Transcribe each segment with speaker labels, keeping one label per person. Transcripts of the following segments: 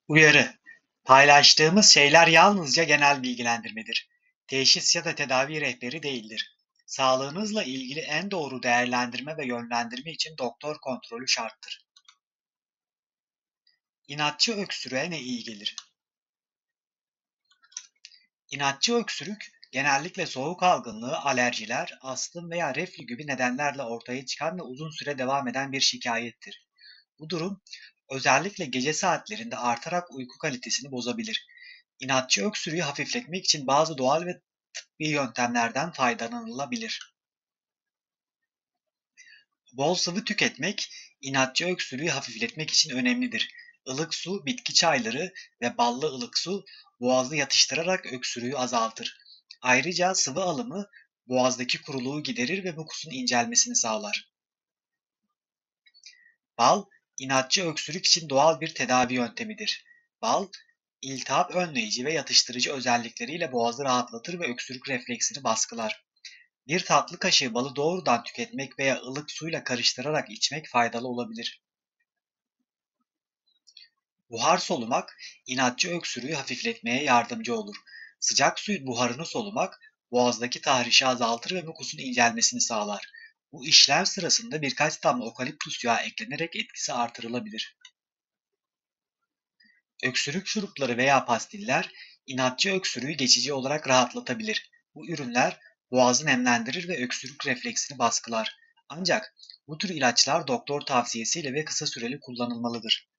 Speaker 1: Uyarı: Paylaştığımız şeyler yalnızca genel bilgilendirmedir. Teşhis ya da tedavi rehberi değildir. Sağlığınızla ilgili en doğru değerlendirme ve yönlendirme için doktor kontrolü şarttır. İnatçı öksürüğe ne iyi gelir? İnatçı öksürük, genellikle soğuk algınlığı, alerjiler, astım veya reflü gibi nedenlerle ortaya çıkan ve uzun süre devam eden bir şikayettir. Bu durum, özellikle gece saatlerinde artarak uyku kalitesini bozabilir. İnatçı öksürüğü hafifletmek için bazı doğal ve tıbbi yöntemlerden faydalanılabilir. Bol sıvı tüketmek, inatçı öksürüğü hafifletmek için önemlidir. Ilık su, bitki çayları ve ballı ılık su boğazı yatıştırarak öksürüğü azaltır. Ayrıca sıvı alımı boğazdaki kuruluğu giderir ve mukusun incelmesini sağlar. Bal, inatçı öksürük için doğal bir tedavi yöntemidir. Bal, iltihap önleyici ve yatıştırıcı özellikleriyle boğazı rahatlatır ve öksürük refleksini baskılar. Bir tatlı kaşığı balı doğrudan tüketmek veya ılık suyla karıştırarak içmek faydalı olabilir. Buhar solumak, inatçı öksürüğü hafifletmeye yardımcı olur. Sıcak suyun buharını solumak, boğazdaki tahrişi azaltır ve mukusun incelmesini sağlar. Bu işlem sırasında birkaç damla okaliptüs yağı eklenerek etkisi artırılabilir. Öksürük şurupları veya pastiller, inatçı öksürüğü geçici olarak rahatlatabilir. Bu ürünler boğazı nemlendirir ve öksürük refleksini baskılar. Ancak bu tür ilaçlar doktor tavsiyesiyle ve kısa süreli kullanılmalıdır.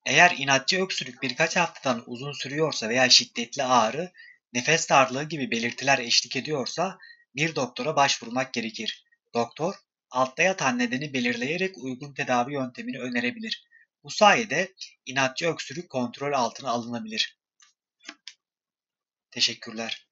Speaker 1: Eğer inatçı öksürük birkaç haftadan uzun sürüyorsa veya şiddetli ağrı, nefes darlığı gibi belirtiler eşlik ediyorsa bir doktora başvurmak gerekir. Doktor, altta yatan nedeni belirleyerek uygun tedavi yöntemini önerebilir. Bu sayede inatçı öksürük kontrol altına alınabilir. Teşekkürler.